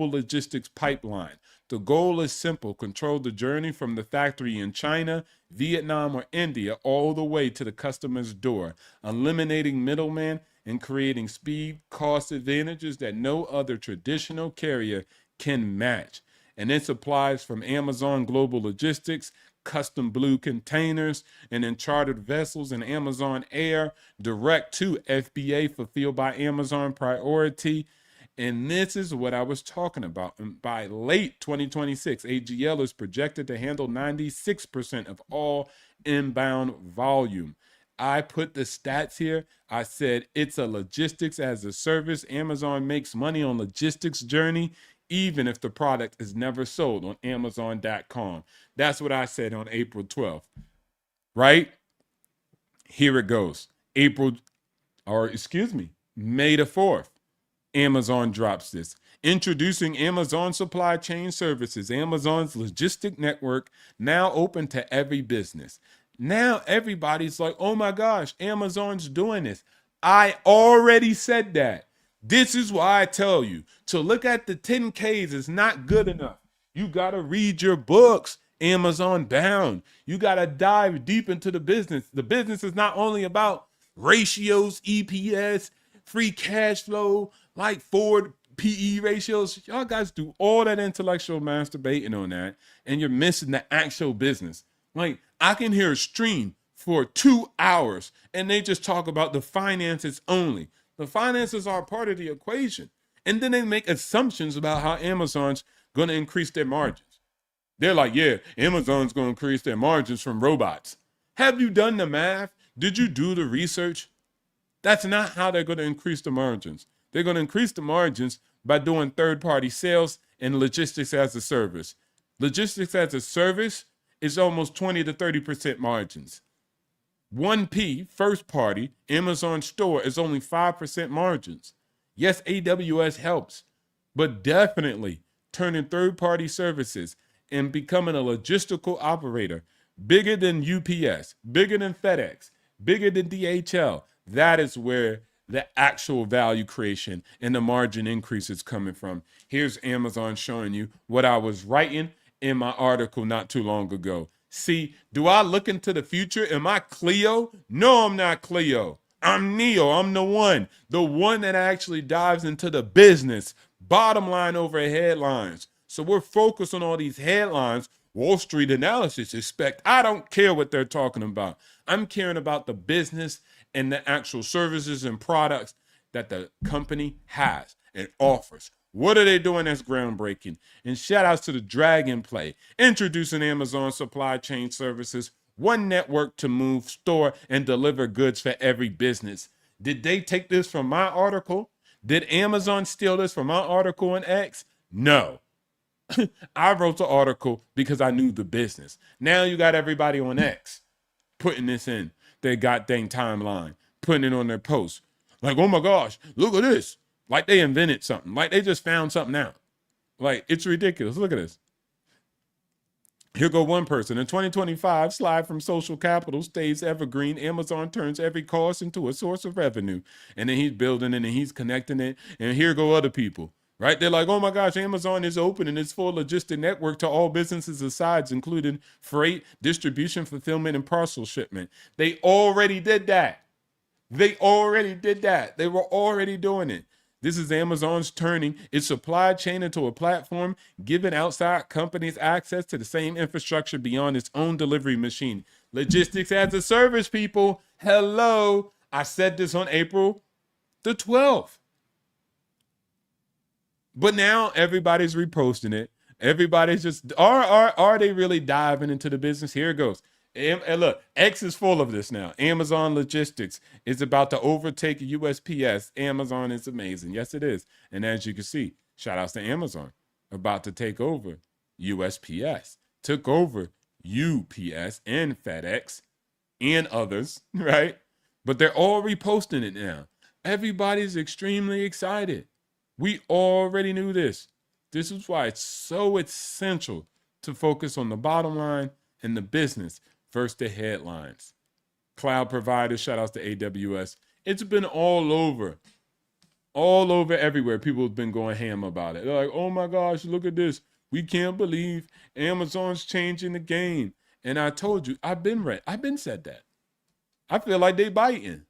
logistics pipeline. The goal is simple: control the journey from the factory in China, Vietnam, or India all the way to the customer's door, eliminating middlemen and creating speed, cost advantages that no other traditional carrier can match. And it supplies from Amazon Global Logistics, Custom Blue Containers, and then chartered vessels in Amazon Air, direct to FBA, Fulfilled by Amazon Priority. And this is what I was talking about. And by late 2026, AGL is projected to handle 96% of all inbound volume. I put the stats here. I said it's a logistics as a service. Amazon makes money on logistics journey, even if the product is never sold on Amazon.com. That's what I said on April 12th, right? Here it goes. May the 4th. Amazon drops this. Introducing Amazon Supply Chain Services, Amazon's logistic network, now open to every business. Now everybody's like, oh my gosh, Amazon's doing this. I already said that. This is why I tell you to look at the 10Ks is not good enough. You got to read your books, Amazon Bound. You got to dive deep into the business. The business is not only about ratios, EPS, free cash flow, like Ford PE ratios. Y'all guys do all that intellectual masturbating on that, and you're missing the actual business. Like, I can hear a stream for 2 hours, and they just talk about the finances only. The finances are part of the equation. And then they make assumptions about how Amazon's going to increase their margins. They're like, yeah, Amazon's going to increase their margins from robots. Have you done the math? Did you do the research? That's not how they're going to increase the margins. They're going to increase the margins by doing third-party sales and logistics as a service. Logistics as a service is almost 20 to 30% margins. 1P, first party, Amazon store is only 5% margins. Yes, AWS helps, but definitely turning third-party services and becoming a logistical operator bigger than UPS, bigger than FedEx, bigger than DHL, that is where the actual value creation and the margin increase is coming from. Here's Amazon showing you what I was writing in my article not too long ago. See, do I look into the future? Am I Cleo? No, I'm not Cleo. I'm Neo. I'm the one that actually dives into the business, bottom line over headlines. So we're focused on all these headlines. Wall Street analysis expect. I don't care what they're talking about. I'm caring about the business and the actual services and products that the company has and offers. What are they doing that's groundbreaking? And shout outs to the Dragon Play, introducing Amazon Supply Chain Services, one network to move, store, and deliver goods for every business. Did they take this from my article? Did Amazon steal this from my article in X? No. I wrote the article because I knew the business. Now you got everybody on X putting this in their goddamn timeline, putting it on their posts. Like, oh my gosh, look at this. Like they invented something. Like they just found something out. Like, it's ridiculous. Look at this. Here go one person. In 2025, slide from social capital stays evergreen. Amazon turns every cost into a source of revenue. And then he's building it and he's connecting it. And here go other people. Right? They're like, oh my gosh, Amazon is open and its full logistic network to all businesses asides, including freight, distribution, fulfillment, and parcel shipment. They already did that. They were already doing it. This is Amazon's turning its supply chain into a platform, giving outside companies access to the same infrastructure beyond its own delivery machine. Logistics as a service, people. Hello. I said this on April the 12th. But now everybody's reposting it. Everybody's just, are they really diving into the business? Here it goes. And look, X is full of this now. Amazon Logistics is about to overtake USPS. Amazon is amazing. Yes, it is. And as you can see, shout outs to Amazon about to take over USPS, took over UPS and FedEx and others, right? But they're all reposting it now. Everybody's extremely excited. We already knew this. This is why it's so essential to focus on the bottom line and the business versus the headlines. Cloud providers, shout outs to AWS. It's been all over All over everywhere. People have been going ham about it. They're like, oh my gosh, look at this. We can't believe Amazon's changing the game. And I told you, I've been said that. I feel like they biting.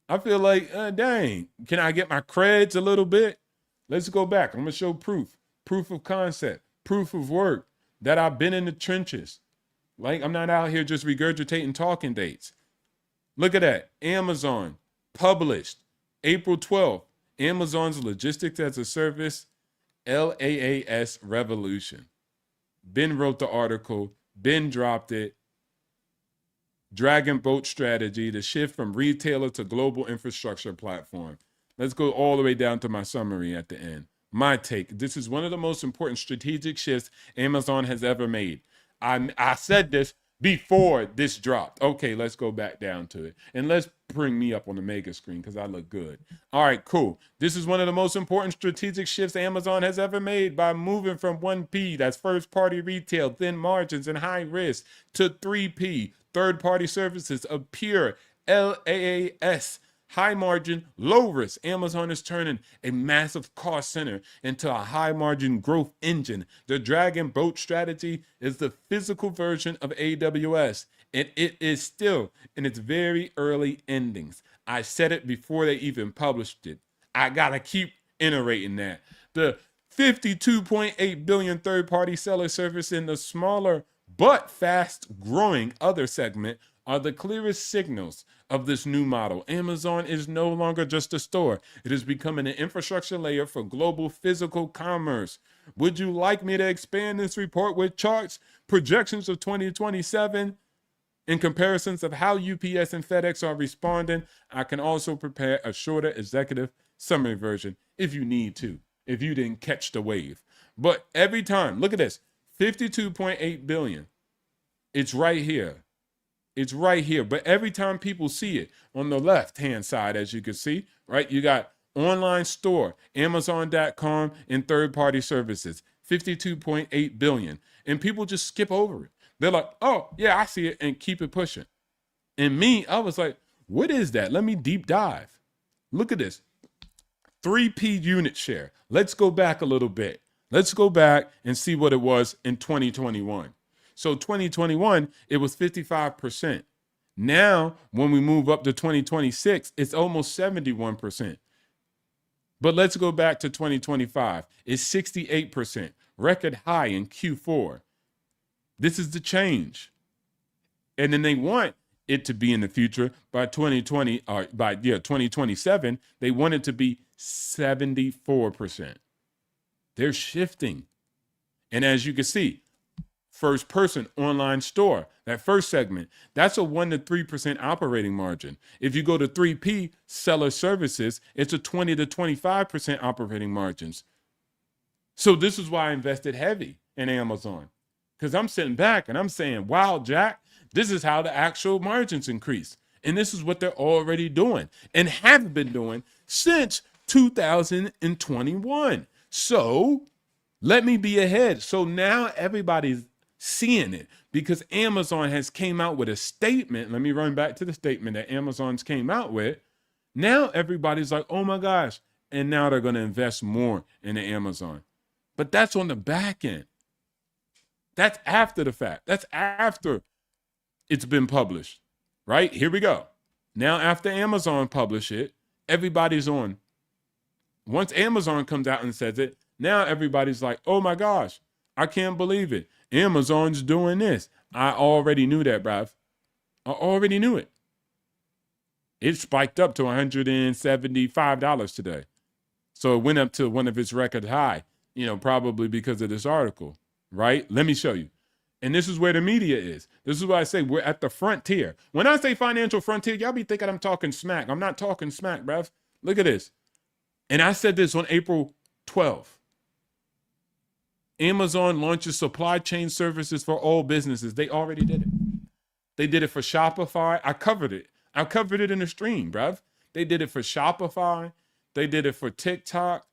I feel like, dang, can I get my creds a little bit? Let's go back. I'm going to show proof of concept, proof of work that I've been in the trenches. Like, I'm not out here just regurgitating talking dates. Look at that. Amazon published April 12th, Amazon's Logistics as a Service, LaaS Revolution. Ben wrote the article, Ben dropped it. Dragon Boat Strategy, the shift from retailer to global infrastructure platform. Let's go all the way down to my summary at the end. My take, this is one of the most important strategic shifts Amazon has ever made. I said this before this dropped. Okay, let's go back down to it. And let's bring me up on the mega screen because I look good. All right, cool. This is one of the most important strategic shifts Amazon has ever made by moving from 1P, that's first party retail, thin margins and high risk, to 3P, third party services of pure LaaS, high margin, low risk. Amazon is turning a massive cost center into a high margin growth engine. The Dragon Boat Strategy is the physical version of AWS, and it is still in its very early endings. I said it before they even published it. I gotta keep iterating that. The 52.8 billion third-party seller service in the smaller but fast-growing other segment are the clearest signals of this new model. Amazon is no longer just a store. It is becoming an infrastructure layer for global physical commerce. Would you like me to expand this report with charts, projections of 2027, and comparisons of how UPS and FedEx are responding? I can also prepare a shorter executive summary version if you need to, if you didn't catch the wave. But every time, look at this, 52.8 billion. It's right here. It's right here. But every time people see it on the left-hand side, as you can see, right, you got online store, Amazon.com, and third-party services, 52.8 billion. And people just skip over it. They're like, oh, yeah, I see it, and keep it pushing. And me, I was like, what is that? Let me deep dive. Look at this. 3P unit share. Let's go back a little bit. Let's go back and see what it was in 2021. So 2021, it was 55%. Now, when we move up to 2026, it's almost 71%. But let's go back to 2025. It's 68%, record high in Q4. This is the change. And then they want it to be in the future by 2020, or by 2027, they want it to be 74%. They're shifting. And as you can see, first person online store, that first segment, that's a 1 to 3% operating margin. If you go to 3P seller services, it's a 20 to 25% operating margins. So this is why I invested heavy in Amazon, because I'm sitting back and I'm saying, wow, Jack, this is how the actual margins increase. And this is what they're already doing and have been doing since 2021. So let me be ahead. So now everybody's seeing it because Amazon has came out with a statement. Let me run back to the statement that Amazon's came out with. Now everybody's like, oh my gosh. And now they're going to invest more in the Amazon. But that's on the back end. That's after the fact. That's after it's been published, right? Here we go. Now after Amazon published it, everybody's on. Once Amazon comes out and says it, now everybody's like, oh my gosh, I can't believe it. Amazon's doing this. I already knew that, bruv. I already knew it. It spiked up to $175 today. So it went up to one of its record high, probably because of this article, right? Let me show you. And this is where the media is. This is why I say we're at the frontier. When I say financial frontier, y'all be thinking I'm talking smack. I'm not talking smack, bruv. Look at this. And I said this on April 12th. Amazon launches supply chain services for all businesses. They already did it. They did it for Shopify. I covered it. I covered it in the stream, bruv. They did it for Shopify. They did it for TikTok.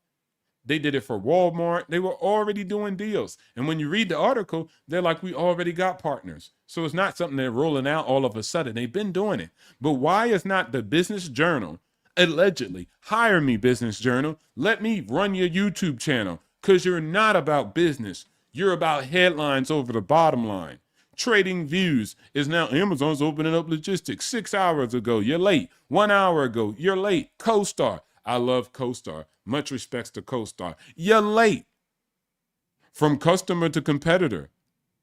They did it for Walmart. They were already doing deals. And when you read the article, they're like, we already got partners. So it's not something they're rolling out all of a sudden. They've been doing it. But why is not the Business Journal Allegedly. Hire me, Business Journal. Let me run your YouTube channel, because you're not about business. You're about headlines over the bottom line. Trading Views is now Amazon's opening up logistics. 6 hours ago, you're late. 1 hour ago, you're late. CoStar. I love CoStar. Much respects to CoStar. You're late. From customer to competitor,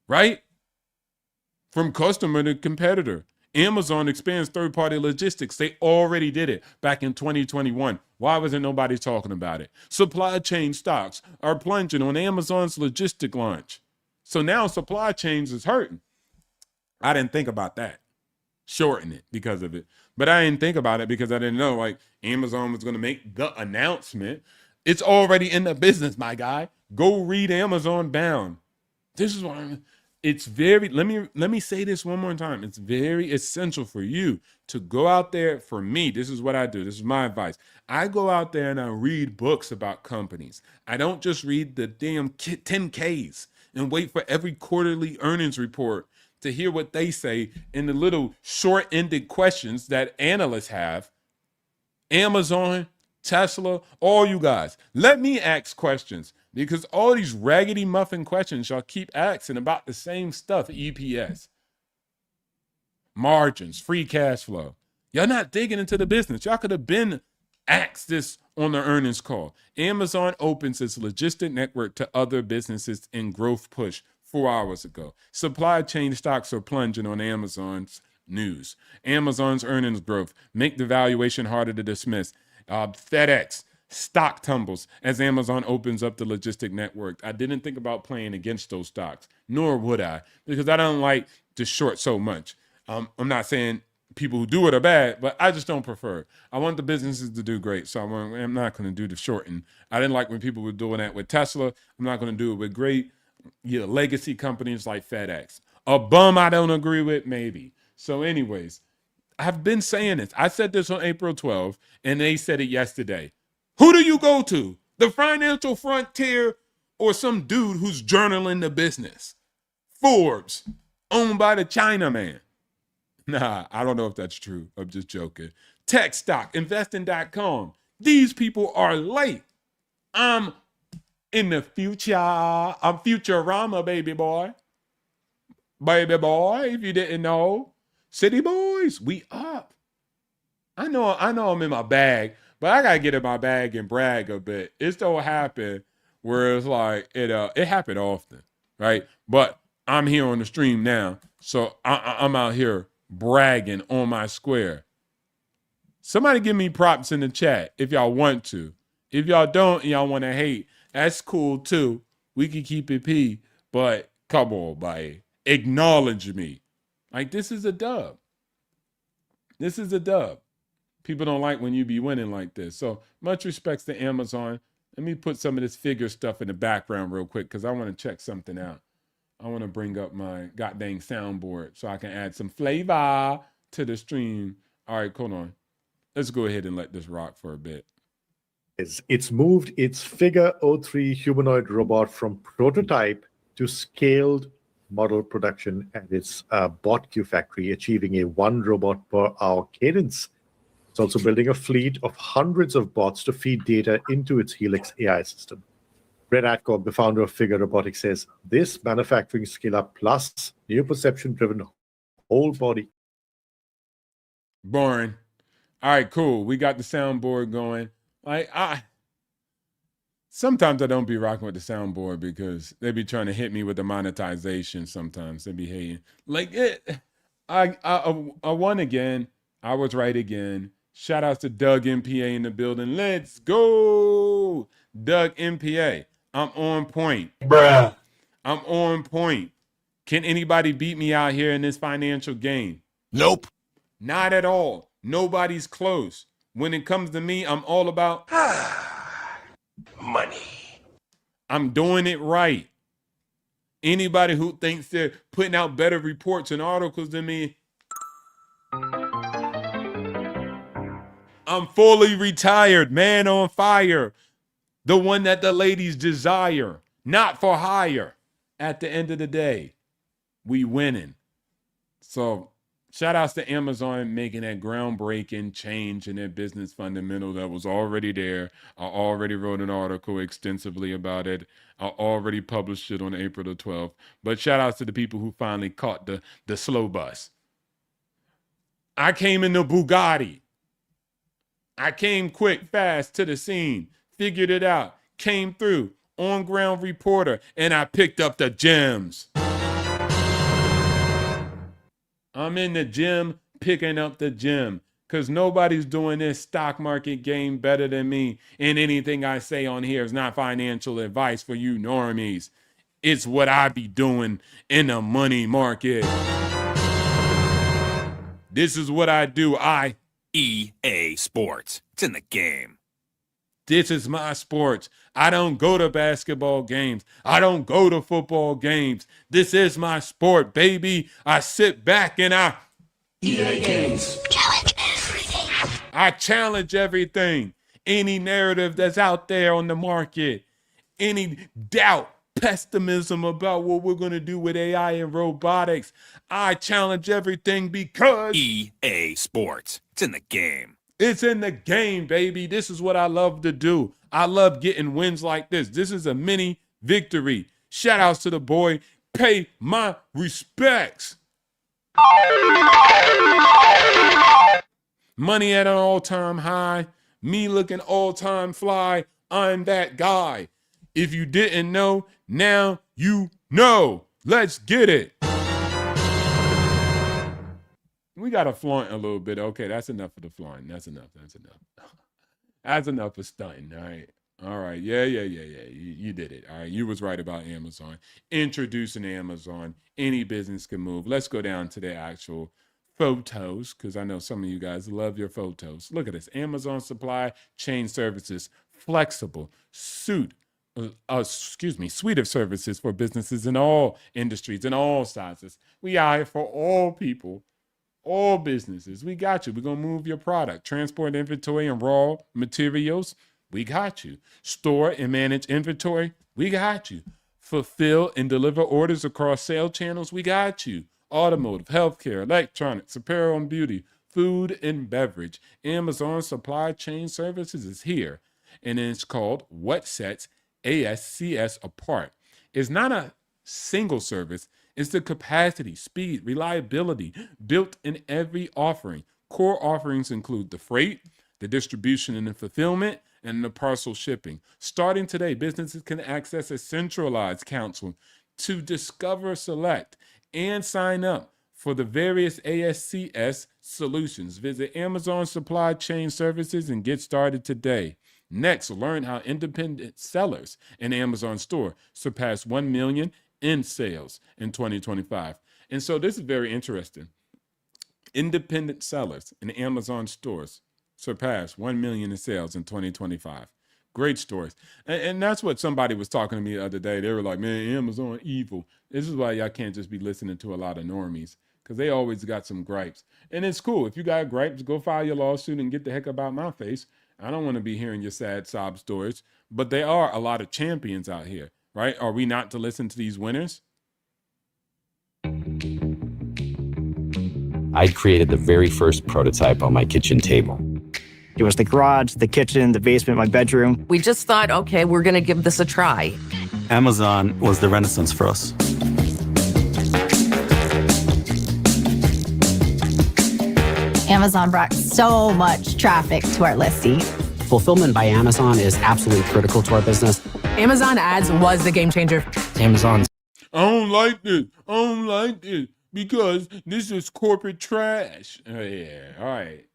right? From customer to competitor. Amazon expands third-party logistics. They already did it back in 2021. Why wasn't nobody talking about it? Supply chain stocks are plunging on Amazon's logistic launch. So now supply chains is hurting. I didn't think about that. Shorten it because of it. But I didn't think about it because I didn't know like Amazon was going to make the announcement. It's already in the business, my guy. Go read Amazon Bound. This is what it's very, let me say this one more time. It's very essential for you to go out there. For me, this is what I do. This is my advice. I go out there and I read books about companies. I don't just read the damn 10Ks and wait for every quarterly earnings report to hear what they say in the little short-ended questions that analysts have. Amazon, Tesla, all you guys, let me ask questions, because all these raggedy muffin questions y'all keep asking about the same stuff. EPS, margins, free cash flow. Y'all not digging into the business. Y'all could have been asked this on the earnings call. Amazon opens its logistic network to other businesses in growth push 4 hours ago. Supply chain stocks are plunging on Amazon's news. Amazon's earnings growth make the valuation harder to dismiss. FedEx stock tumbles as Amazon opens up the logistic network. I didn't think about playing against those stocks, nor would I, because I don't like to short so much. I'm not saying people who do it are bad, but I just don't prefer. I want the businesses to do great, so I'm not going to do the shorting. I didn't like when people were doing that with Tesla. I'm not going to do it with great legacy companies like FedEx. A bum I don't agree with, maybe. So anyways, I've been saying this. I said this on April 12th, and they said it yesterday. Who do you go to? The financial frontier or some dude who's journaling the business? Forbes, owned by the Chinaman. Nah, I don't know if that's true. I'm just joking. Tech stock, investing.com. These people are late. I'm in the future. I'm Futurama, baby boy. Baby boy, if you didn't know. City boys, we up. I know I'm in my bag, but I gotta get in my bag and brag a bit. It don't happen where it's like it happened often, right? But I'm here on the stream now, so I'm out here bragging on my square. Somebody give me props in the chat if y'all want to. If y'all don't and y'all want to hate, that's cool too. We can keep it P, but come on, buddy. Acknowledge me. Like, this is a dub. This is a dub. People don't like when you be winning like this. So much respects to Amazon. Let me put some of this figure stuff in the background real quick because I want to check something out. I want to bring up my goddamn soundboard so I can add some flavor to the stream. All right, hold on. Let's go ahead and let this rock for a bit. It's moved its Figure 03 humanoid robot from prototype to scaled model production at its BotQ factory, achieving a 1 robot per hour cadence. It's also building a fleet of hundreds of bots to feed data into its Helix AI system. Brett Adcock, the founder of Figure Robotics, says this manufacturing scale-up plus new perception-driven whole body. Boring. All right, cool. We got the soundboard going. Sometimes I don't be rocking with the soundboard because they be trying to hit me with the monetization. Sometimes they be hating. Like it. I won again. I was right again. Shout out to Doug MPA in the building. Let's go, Doug MPA. I'm on point, bruh. I'm on point. Can anybody beat me out here in this financial game? Nope. Not at all. Nobody's close. When it comes to me, I'm all about Money. I'm doing it right. Anybody who thinks they're putting out better reports and articles than me, I'm fully retired, man on fire. The one that the ladies desire, not for hire. At the end of the day, we winning. So Shout outs to Amazon making that groundbreaking change in their business fundamental that was already there. I already wrote an article extensively about it. I already published it on April the 12th. But shout outs to the people who finally caught the slow bus. I came in the Bugatti. I came quick, fast to the scene, figured it out, came through, on-ground reporter, and I picked up the gems. I'm in the gym picking up the gem because nobody's doing this stock market game better than me. And anything I say on here is not financial advice for you normies. It's what I be doing in the money market. This is what I do. EA Sports. It's in the game. This is my sports. I don't go to basketball games. I don't go to football games. This is my sport, baby. I sit back and EA Games. Challenge everything. I challenge everything. Any narrative that's out there on the market, any doubt, pessimism about what we're going to do with AI and robotics, I challenge everything because EA Sports. It's in the game. it's in the game, baby. This is what I love to do. I love getting wins like this. This is a mini victory. Shout outs to the boy. Pay my respects. Money at an all-time high. Me looking all-time fly. I'm that guy. If you didn't know, now you know. Let's get it. We got to flaunt a little bit. Okay, that's enough of the flaunt. That's enough. That's enough of stunting. All right. Yeah. You did it. All right. You was right about Amazon. Introducing Amazon. Any business can move. Let's go down to the actual photos because I know some of you guys love your photos. Look at this. Amazon Supply Chain Services. Flexible. Suite of services for businesses in all industries and all sizes. We are here for all people. All businesses, we got you. We're going to move your product, transport inventory and raw materials. We got you. Store and manage inventory. We got you. Fulfill and deliver orders across sales channels. We got you. Automotive, healthcare, electronics, apparel and beauty, food and beverage. Amazon Supply Chain Services is here. And it's called What Sets ASCS Apart. It's not a single service. It's the capacity, speed, reliability built in every offering. Core offerings include the freight, the distribution and the fulfillment, and the parcel shipping. Starting today, businesses can access a centralized council to discover, select, and sign up for the various ASCS solutions. Visit Amazon Supply Chain Services and get started today. Next, learn how independent sellers in Amazon store surpass 1 million in sales in 2025. And so this is very interesting. Independent sellers in Amazon stores surpass 1 million in sales in 2025. Great stories. And that's what somebody was talking to me the other day. They were like, man, Amazon evil. This is why y'all can't just be listening to a lot of normies because they always got some gripes. And it's cool. If you got gripes, go file your lawsuit and get the heck about my face. I don't want to be hearing your sad sob stories, but there are a lot of champions out here. Right? Are we not to listen to these winners? I'd created the very first prototype on my kitchen table. It was the garage, the kitchen, the basement, my bedroom. We just thought, okay, we're going to give this a try. Amazon was the renaissance for us. Amazon brought so much traffic to our listing. Fulfillment by Amazon is absolutely critical to our business. Amazon Ads was the game changer. Amazon's. I don't like this because this is corporate trash. Oh, yeah, all right.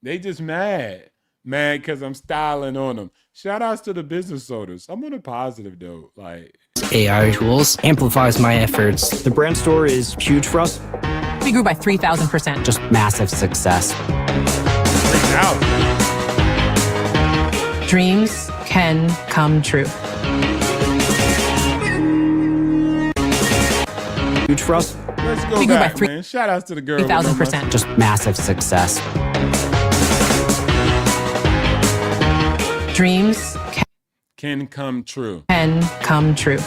They just mad because I'm styling on them. Shout outs to the business owners. I'm on a positive though. Like AI tools amplifies my efforts. The brand store is huge for us. We grew by 3,000%. Just massive success. Dreams can come true. Huge for us. Let's go We grew back, by man. Shout outs to the girl. 3,000%. Just massive success. Dreams Can come true. can come true.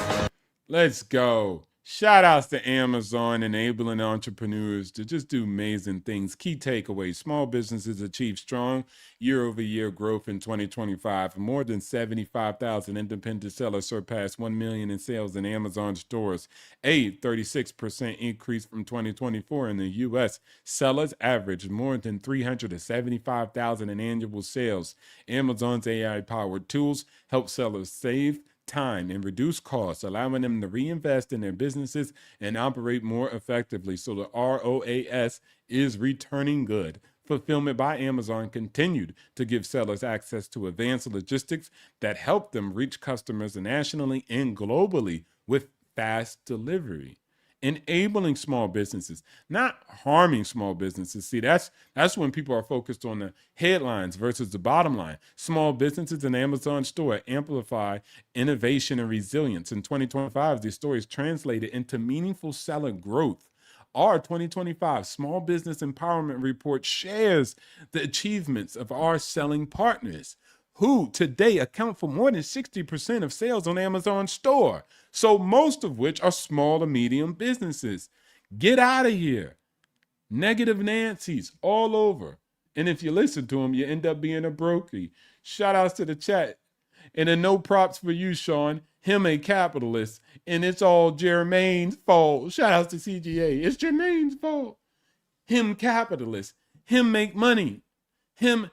Let's go. Shout outs to Amazon, enabling entrepreneurs to just do amazing things. Key takeaways: small businesses achieve strong year-over-year growth in 2025. More than 75,000 independent sellers surpassed 1 million in sales in Amazon stores, a 36% increase from 2024. In the U.S., sellers averaged more than 375,000 in annual sales. Amazon's AI-powered tools help sellers save time and reduce costs, allowing them to reinvest in their businesses and operate more effectively. So the ROAS is returning good. Fulfillment by Amazon continued to give sellers access to advanced logistics that help them reach customers nationally and globally with fast delivery. Enabling small businesses, not harming small businesses. See, that's when people are focused on the headlines versus the bottom line. Small businesses and Amazon store amplify innovation and resilience. In 2025, these stories translated into meaningful seller growth. Our 2025 Small Business Empowerment Report shares the achievements of our selling partners, who today account for more than 60% of sales on Amazon store. So most of which are small to medium businesses. Get out of here. Negative Nancy's all over. And if you listen to them, you end up being a brokey. Shout outs to the chat. And then no props for you, Sean. Him a capitalist. And it's all Jermaine's fault. Shout outs to CGA. It's Jermaine's fault. Him capitalist. Him make money. Him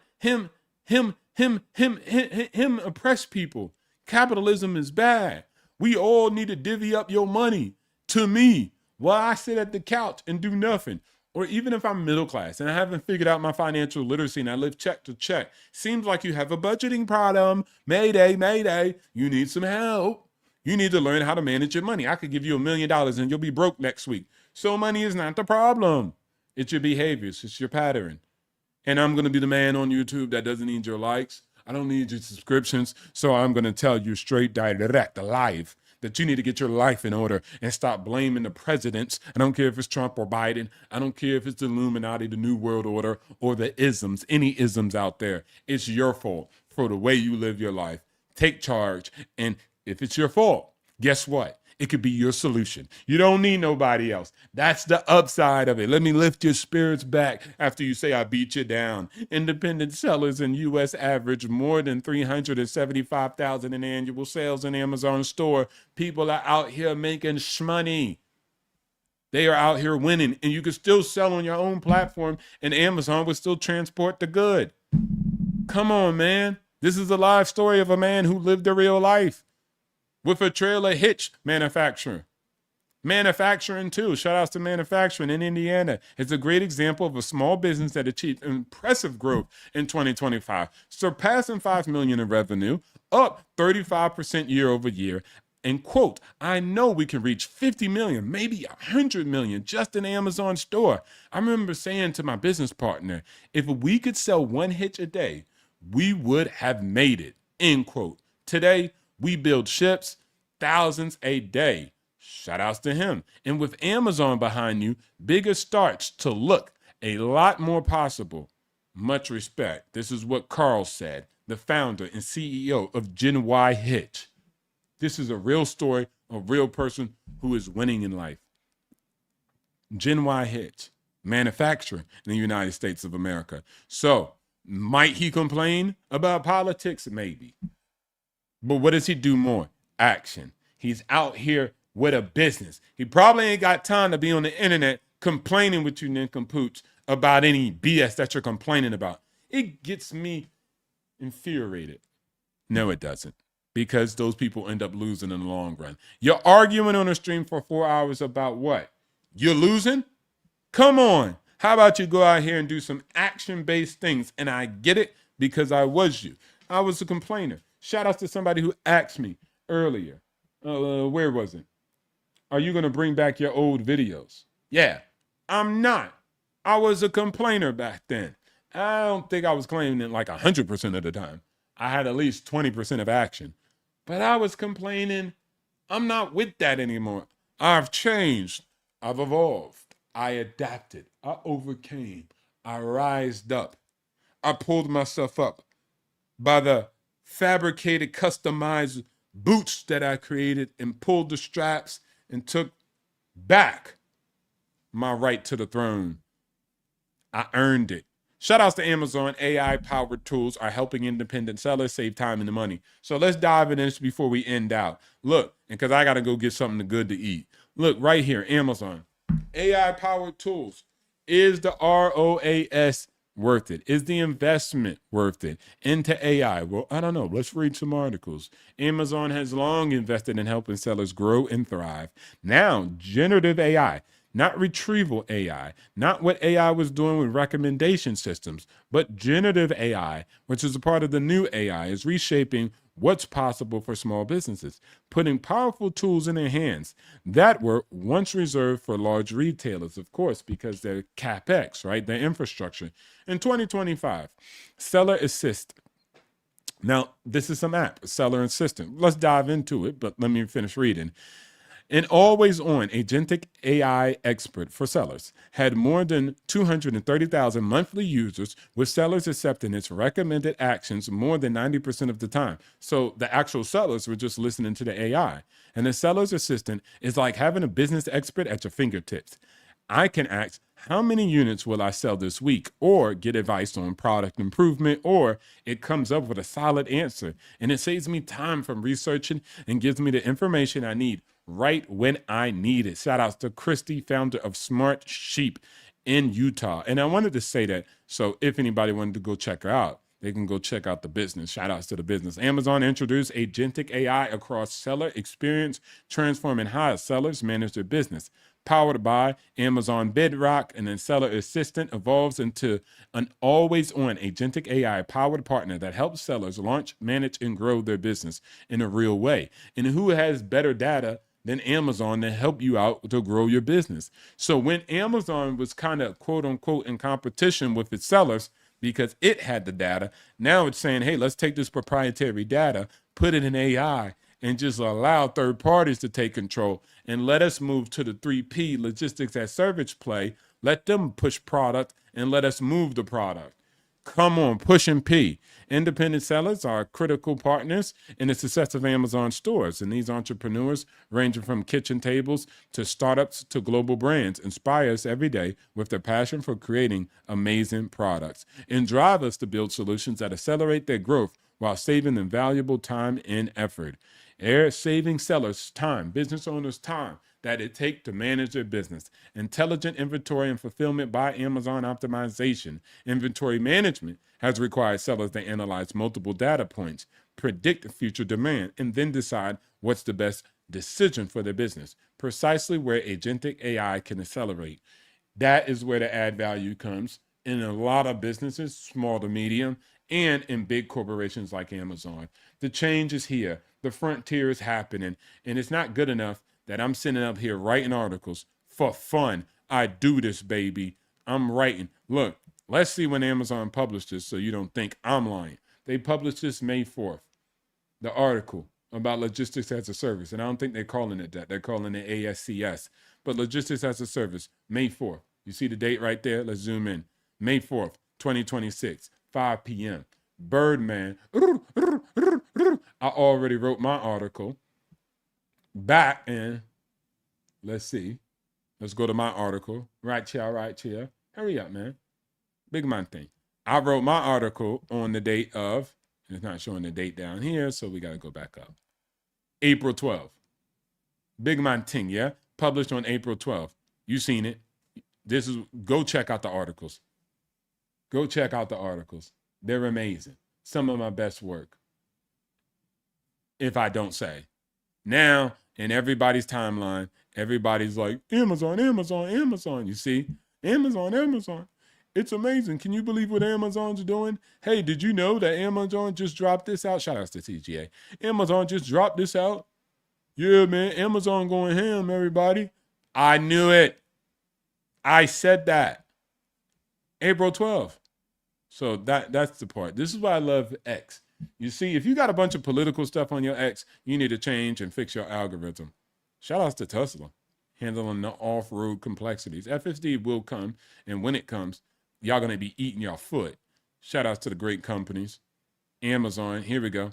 oppress people. Capitalism is bad. We all need to divvy up your money to me while I sit at the couch and do nothing. Or even if I'm middle class and I haven't figured out my financial literacy and I live check to check, seems like you have a budgeting problem. Mayday, mayday. You need some help. You need to learn how to manage your money. I could give you $1 million and you'll be broke next week. So money is not the problem. It's your behaviors. It's your pattern. And I'm going to be the man on YouTube that doesn't need your likes. I don't need your subscriptions. So I'm going to tell you straight, direct, live, that you need to get your life in order and stop blaming the presidents. I don't care if it's Trump or Biden. I don't care if it's the Illuminati, the New World Order, or the isms, any isms out there. It's your fault for the way you live your life. Take charge. And if it's your fault, guess what? It could be your solution. You don't need nobody else. That's the upside of it. Let me lift your spirits back after you say I beat you down. Independent sellers in U.S. average more than 375,000 in annual sales in Amazon store. People are out here making shmoney. They are out here winning, and you can still sell on your own platform, and Amazon will still transport the good. Come on, man. This is a live story of a man who lived a real life with a trailer hitch manufacturer. Manufacturing too. Shout outs to manufacturing in Indiana. It's a great example of a small business that achieved impressive growth in 2025, surpassing $5 million in revenue, up 35% year over year. And quote, I know we can reach 50 million, maybe 100 million just in Amazon store. I remember saying to my business partner, if we could sell one hitch a day, we would have made it, end quote. Today, we build ships, thousands a day. Shout outs to him. And with Amazon behind you, bigger starts to look a lot more possible. Much respect. This is what Carl said, the founder and CEO of Gen Y Hitch. This is a real story, a real person who is winning in life. Gen Y Hitch, manufacturing in the United States of America. So, might he complain about politics? Maybe. But what does he do more? Action. He's out here with a business. He probably ain't got time to be on the internet complaining with you nincompoops about any BS that you're complaining about. It gets me infuriated. No, it doesn't. Because those people end up losing in the long run. You're arguing on a stream for 4 hours about what? You're losing? Come on. How about you go out here and do some action-based things? And I get it because I was you. I was a complainer. Shout out to somebody who asked me earlier. Where was it? Are you going to bring back your old videos? Yeah, I'm not. I was a complainer back then. I don't think I was claiming it like 100% of the time. I had at least 20% of action. But I was complaining. I'm not with that anymore. I've changed. I've evolved. I adapted. I overcame. I rised up. I pulled myself up by the fabricated, customized boots that I created and pulled the straps and took back my right to the throne. I earned it. Shout outs to Amazon. AI powered tools are helping independent sellers save time and money. So let's dive into this before we end out. Look, and because I got to go get something good to eat. Look right here, Amazon. AI powered tools. Is the ROAS worth it? Is the investment worth it into AI? Well, I don't know. Let's read some articles. Amazon has long invested in helping sellers grow and thrive. Now, generative AI, not retrieval AI, not what AI was doing with recommendation systems, but generative AI, which is a part of the new AI, is reshaping what's possible for small businesses, putting powerful tools in their hands that were once reserved for large retailers, of course, because they're CapEx, right? Their infrastructure. In 2025, Seller Assist. Now, this is some app, Seller Assistant. Let's dive into it, but let me finish reading. An always-on agentic AI expert for sellers had more than 230,000 monthly users, with sellers accepting its recommended actions more than 90% of the time. So the actual sellers were just listening to the AI. And the seller's assistant is like having a business expert at your fingertips. I can ask, how many units will I sell this week? Or get advice on product improvement, or it comes up with a solid answer. And it saves me time from researching and gives me the information I need right when I need it. Shout outs to Christy, founder of Smart Sheep in Utah. And I wanted to say that, so if anybody wanted to go check her out, they can go check out the business. Shout outs to the business. Amazon introduced agentic AI across seller experience, transforming how sellers manage their business. Powered by Amazon Bedrock, and then Seller Assistant evolves into an always-on agentic AI powered partner that helps sellers launch, manage, and grow their business in a real way. And who has better data than Amazon to help you out to grow your business? So when Amazon was kind of quote unquote in competition with its sellers because it had the data, now it's saying, hey, let's take this proprietary data, put it in AI, and just allow third parties to take control and let us move to the 3P logistics as service play. Let them push product and let us move the product. Come on, pushing P. Independent sellers are critical partners in the success of Amazon stores. And these entrepreneurs, ranging from kitchen tables to startups to global brands, inspire us every day with their passion for creating amazing products and drive us to build solutions that accelerate their growth while saving them valuable time and effort. They're saving sellers time, business owners time that it takes to manage their business. Intelligent inventory and fulfillment by Amazon optimization. Inventory management has required sellers to analyze multiple data points, predict future demand, and then decide what's the best decision for their business, precisely where agentic AI can accelerate. That is where the add value comes in a lot of businesses, small to medium, and in big corporations like Amazon. The change is here. The frontier is happening, and it's not good enough that I'm sitting up here writing articles for fun. I do this, baby. I'm writing. Look, let's see when Amazon published this so you don't think I'm lying. They published this May 4th, the article about logistics as a service. And I don't think they're calling it that. They're calling it ASCS. But logistics as a service, May 4th. You see the date right there? Let's zoom in. May 4th, 2026, 5 p.m. Birdman. I already wrote my article back in, let's see. Let's go to my article. Right here. Hurry up, man. Big man thing. I wrote my article on the date of, and it's not showing the date down here, so we got to go back up. April 12th. Big man thing, yeah? Published on April 12th. You seen it. Go check out the articles. Go check out the articles. They're amazing. Some of my best work, if I don't say. Now, in everybody's timeline, everybody's like, Amazon, Amazon, Amazon. You see? Amazon. It's amazing. Can you believe what Amazon's doing? Hey, did you know that Amazon just dropped this out? Shout out to TGA. Amazon just dropped this out. Yeah, man, Amazon going ham, everybody. I knew it. I said that. April 12th. So that's the part. This is why I love X. You see, if you got a bunch of political stuff on your X, you need to change and fix your algorithm. Shout outs to Tesla, handling the off-road complexities. FSD will come, and when it comes, y'all going to be eating your foot. Shout outs to the great companies. Amazon, here we go.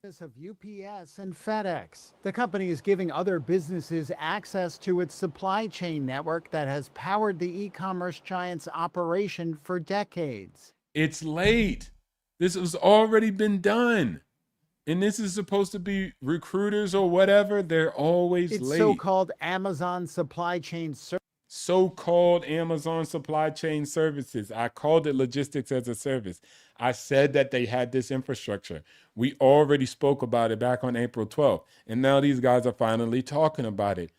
Of UPS and FedEx. The company is giving other businesses access to its supply chain network that has powered the e-commerce giant's operation for decades. It's late. This has already been done. And this is supposed to be recruiters or whatever. They're always It's late. so-called Amazon supply chain service. So-called Amazon supply chain services. I called it logistics as a service. I said that they had this infrastructure. We already spoke about it back on April 12th. And now these guys are finally talking about it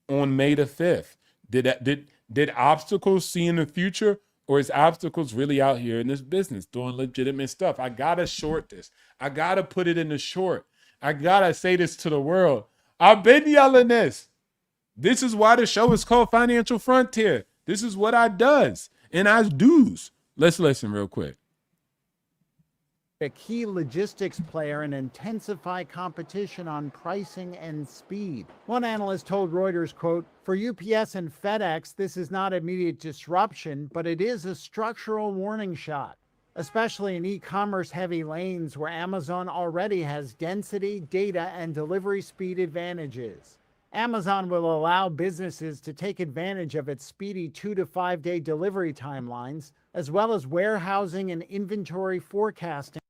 on May the 5th. Did obstacles see in the future? Or is obstacles really out here in this business doing legitimate stuff? I gotta short this. I gotta put it in the short. I gotta say this to the world. I've been yelling this. This is why the show is called Financial Frontier. This is what I does and I do's. Let's listen real quick. A key logistics player and intensify competition on pricing and speed. One analyst told Reuters, quote, "For UPS and FedEx, this is not immediate disruption, but it is a structural warning shot, especially in e-commerce heavy lanes where Amazon already has density, data, and delivery speed advantages. Amazon will allow businesses to take advantage of its speedy 2 to 5 day delivery timelines, as well as warehousing and inventory forecasting."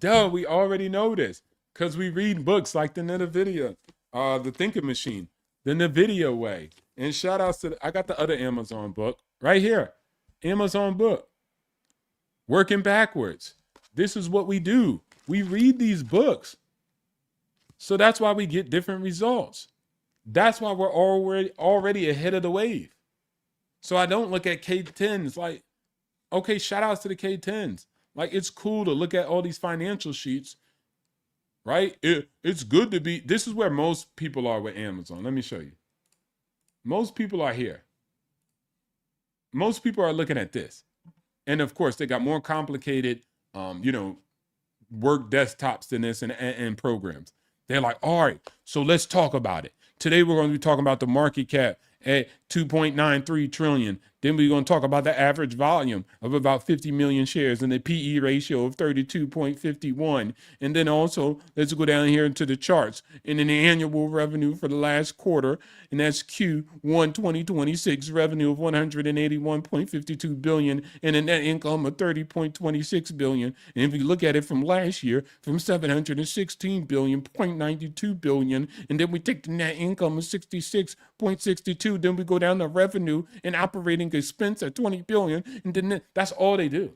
Duh, we already know this because we read books like the NVIDIA, the Thinking Machine, the NVIDIA Way. And shout outs to, I got the other Amazon book right here. Amazon book. Working Backwards. This is what we do. We read these books. So that's why we get different results. That's why we're already ahead of the wave. So I don't look at K10s like, okay, shout outs to the K10s. Like, it's cool to look at all these financial sheets, right? It's good to be, this is where most people are with Amazon. Let me show you. Most people are here. Most people are looking at this. And of course, they got more complicated, work desktops than this and programs. They're like, all right, so let's talk about it. Today, we're going to be talking about the market cap at 2.93 trillion. Then we're going to talk about the average volume of about 50 million shares and the PE ratio of 32.51. And then also, let's go down here into the charts. And then the annual revenue for the last quarter, and that's Q1 2026 revenue of 181.52 billion and a net income of 30.26 billion. And if you look at it from last year, from 716 billion, 0.92 billion, and then we take the net income of 66.62, then we go down to revenue and operating expense at 20 billion, and then that's all they do.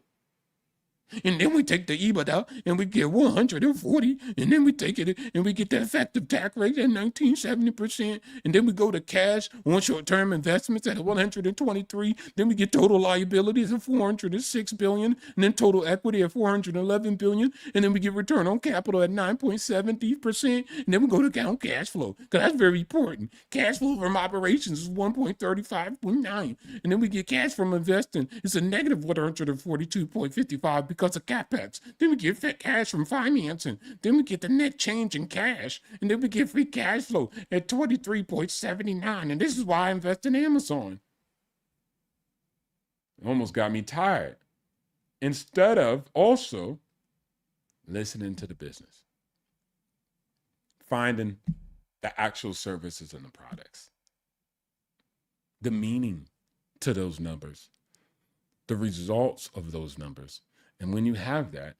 And then we take the EBITDA and we get 140, and then we take it and we get the effective tax rate at 1970%, and then we go to cash on short-term investments at 123, then we get total liabilities of 406 billion, and then total equity at 411 billion, and then we get return on capital at 9.70%, and then we go to count cash flow, because that's very important. Cash flow from operations is 1.35.9, and then we get cash from investing. It's a negative 142.55 because of CapEx. Then we get cash from financing. Then we get the net change in cash. And then we get free cash flow at 23.79. And this is why I invest in Amazon. It almost got me tired. Instead of also listening to the business. Finding the actual services and the products. The meaning to those numbers. The results of those numbers. And when you have that,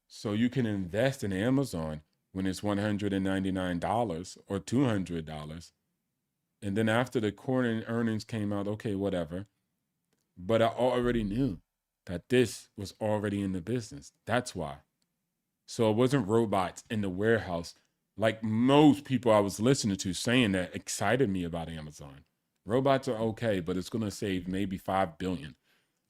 so you can invest in Amazon when it's $199 or $200. And then after the quarter earnings came out, okay, whatever. But I already knew that this was already in the business. That's why. So it wasn't robots in the warehouse like most people I was listening to saying that excited me about Amazon. Robots are okay, but it's going to save maybe $5 billion.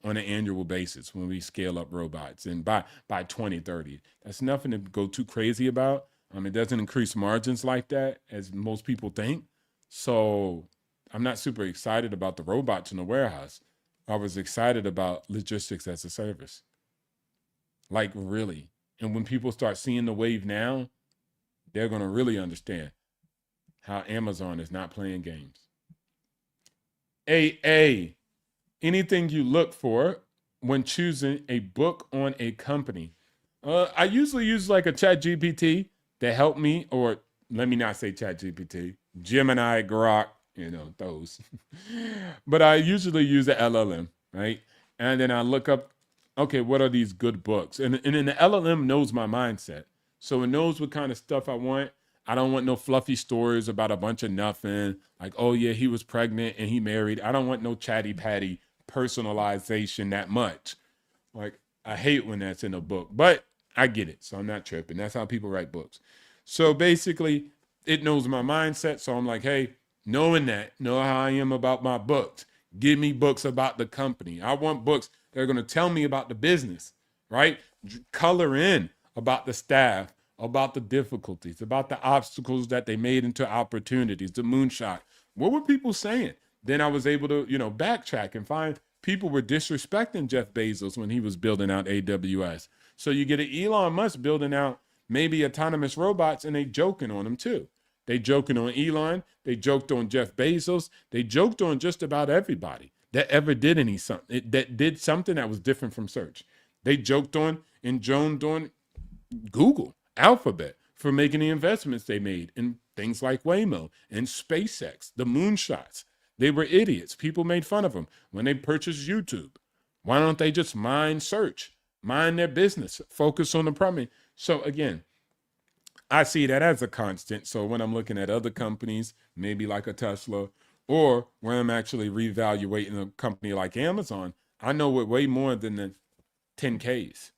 On an annual basis when we scale up robots, and by 2030. That's nothing to go too crazy about. It doesn't increase margins like that as most people think. So I'm not super excited about the robots in the warehouse. I was excited about logistics as a service. Like, really. And when people start seeing the wave now, they're going to really understand how Amazon is not playing games. Anything you look for when choosing a book on a company, I usually use like a Chat GPT to help me, or let me not say Chat GPT, Gemini, Grok, those. But I usually use the LLM, right? And then I look up, okay, what are these good books? And then the LLM knows my mindset. So it knows what kind of stuff I want. I don't want no fluffy stories about a bunch of nothing. Like, oh yeah, he was pregnant and he married. I don't want no chatty patty personalization that much. Like, I hate when that's in a book, but I get it. So I'm not tripping. That's how people write books. So basically, it knows my mindset. So I'm like, hey, knowing that, know how I am about my books. Give me books about the company. I want books that are going to tell me about the business, right? Color in about the staff, about the difficulties, about the obstacles that they made into opportunities, the moonshot. What were people saying? Then I was able to, backtrack and find people were disrespecting Jeff Bezos when he was building out AWS. So you get an Elon Musk building out maybe autonomous robots, and they joking on him too. They joking on Elon. They joked on Jeff Bezos. They joked on just about everybody that ever did that did something that was different from search. They joked on and joned on Google, Alphabet, for making the investments they made in things like Waymo and SpaceX, the moonshots. They were idiots. People made fun of them when they purchased YouTube. Why don't they just mind search, mind their business, focus on the problem? So again, I see that as a constant. So when I'm looking at other companies, maybe like a Tesla, or when I'm actually reevaluating a company like Amazon, I know it way more than the 10Ks,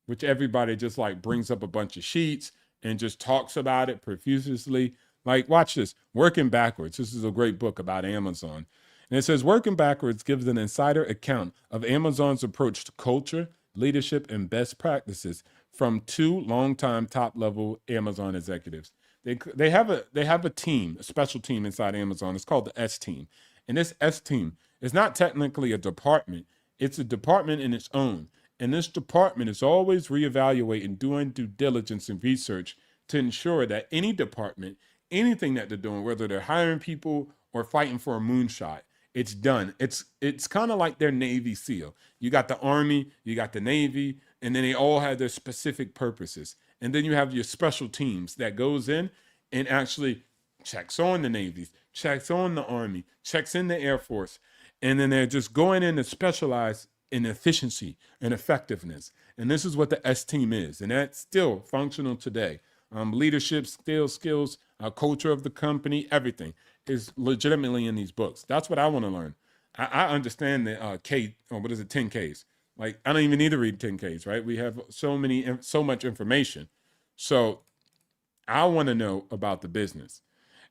which everybody just like brings up a bunch of sheets and just talks about it profusely. Like, watch this, Working Backwards. This is a great book about Amazon. And it says, Working Backwards gives an insider account of Amazon's approach to culture, leadership, and best practices from two longtime top-level Amazon executives. They have a team, a special team inside Amazon. It's called the S team. And this S team is not technically a department. It's a department in its own. And this department is always reevaluating, doing due diligence and research to ensure that any department, anything that they're doing, whether they're hiring people or fighting for a moonshot, it's done. It's kind of like their Navy SEAL. You got the Army, you got the Navy, and then they all have their specific purposes. And then you have your special teams that goes in and actually checks on the Navies, checks on the Army, checks in the Air Force. And then they're just going in to specialize in efficiency and effectiveness. And this is what the S team is. And that's still functional today. Leadership, skills, culture of the company, everything is legitimately in these books. That's what I want to learn. I understand the 10Ks. Like, I don't even need to read 10Ks, right? We have so much information. So I want to know about the business.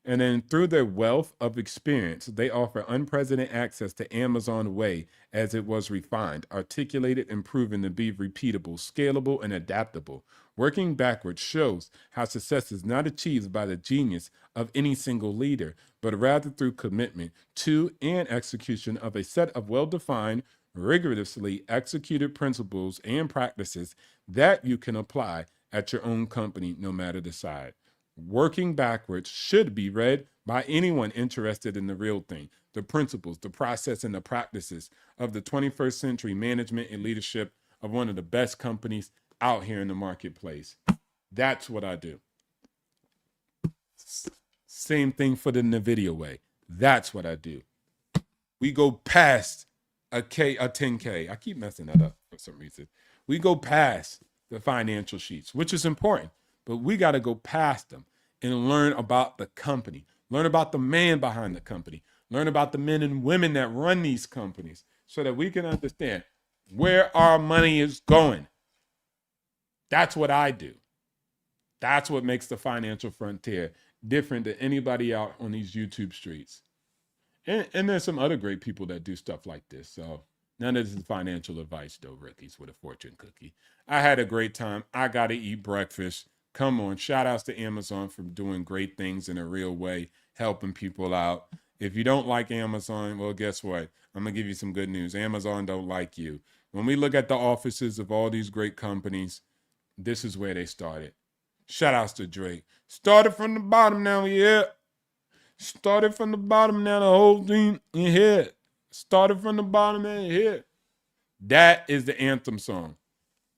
And then through their wealth of experience, they offer unprecedented access to Amazon Way as it was refined, articulated, and proven to be repeatable, scalable, and adaptable. Working Backwards shows how success is not achieved by the genius of any single leader, but rather through commitment to and execution of a set of well-defined, rigorously executed principles and practices that you can apply at your own company, no matter the size. Working Backwards should be read by anyone interested in the real thing, the principles, the process, and the practices of the 21st century management and leadership of one of the best companies out here in the marketplace. That's what I do. Same thing for the NVIDIA way. That's what I do. We go past a 10K. I keep messing that up for some reason. We go past the financial sheets, which is important, but we got to go past them and learn about the company, learn about the man behind the company, learn about the men and women that run these companies so that we can understand where our money is going. That's what I do. That's what makes the financial frontier different than anybody out on these YouTube streets. And there's some other great people that do stuff like this. So none of this is financial advice, though, rookies with a fortune cookie. I had a great time. I got to eat breakfast. Come on. Shout outs to Amazon for doing great things in a real way, helping people out. If you don't like Amazon, well, guess what? I'm going to give you some good news. Amazon don't like you. When we look at the offices of all these great companies, this is where they started. Shout outs to Drake. Started from the bottom, now we here. Started from the bottom, now the whole thing in here. Started from the bottom and here. That is the anthem song.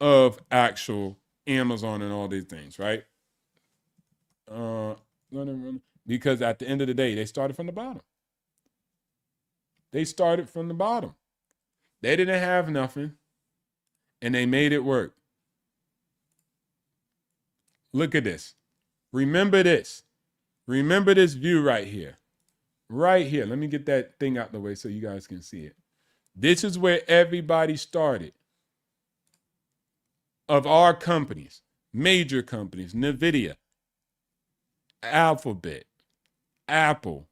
of actual Amazon and all these things, right? Because at the end of the day, they started from the bottom. They started from the bottom. They didn't have nothing, and they made it work. Look at this. Remember this. Remember this view right here. Right here. Let me get that thing out the way so you guys can see it. This is where everybody started. Of our companies, major companies, NVIDIA, Alphabet, Apple,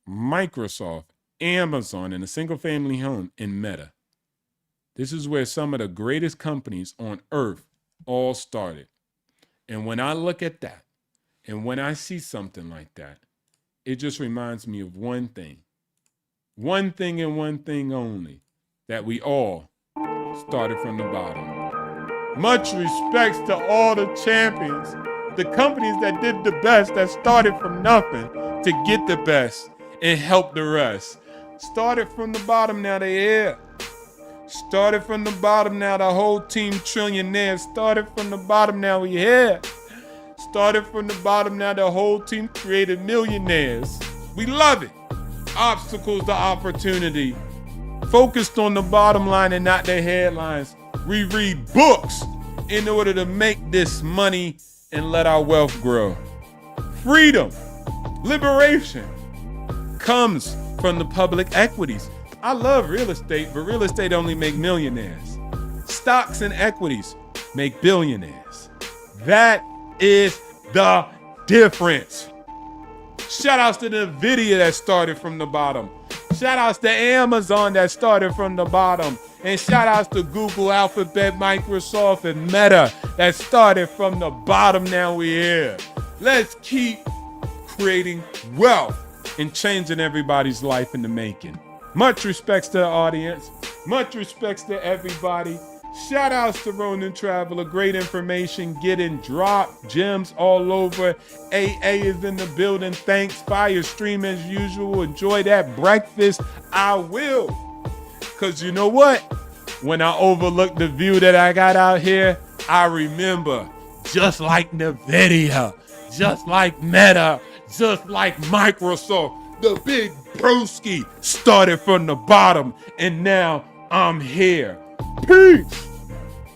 Microsoft, Amazon, and a single family home in Meta. This is where some of the greatest companies on earth all started. And when I look at that, and when I see something like that, it just reminds me of one thing and one thing only, that we all started from the bottom. Much respects to all the champions, the companies that did the best, that started from nothing to get the best and help the rest. Started from the bottom, now they here. Started from the bottom, now the whole team trillionaires. Started from the bottom, now we here. Started from the bottom, now the whole team created millionaires. We love it. Obstacles to opportunity. Focused on the bottom line and not the headlines. We read books in order to make this money and let our wealth grow. Freedom, liberation comes from the public equities. I love real estate, but real estate only make millionaires. Stocks and equities make billionaires. That is the difference. Shout outs to NVIDIA that started from the bottom. Shout outs to Amazon that started from the bottom. And shout outs to Google, Alphabet, Microsoft, and Meta that started from the bottom. Now we're here. Let's keep creating wealth and changing everybody's life in the making. Much respects to the audience. Much respects to everybody. Shout outs to Ronin Traveler. Great information getting dropped. Gems all over. AA is in the building. Thanks. Fire stream as usual. Enjoy that breakfast. I will. Because you know what? When I overlook the view that I got out here, I remember, just like NVIDIA, just like Meta, just like Microsoft, the big broski started from the bottom, and now I'm here. Peace.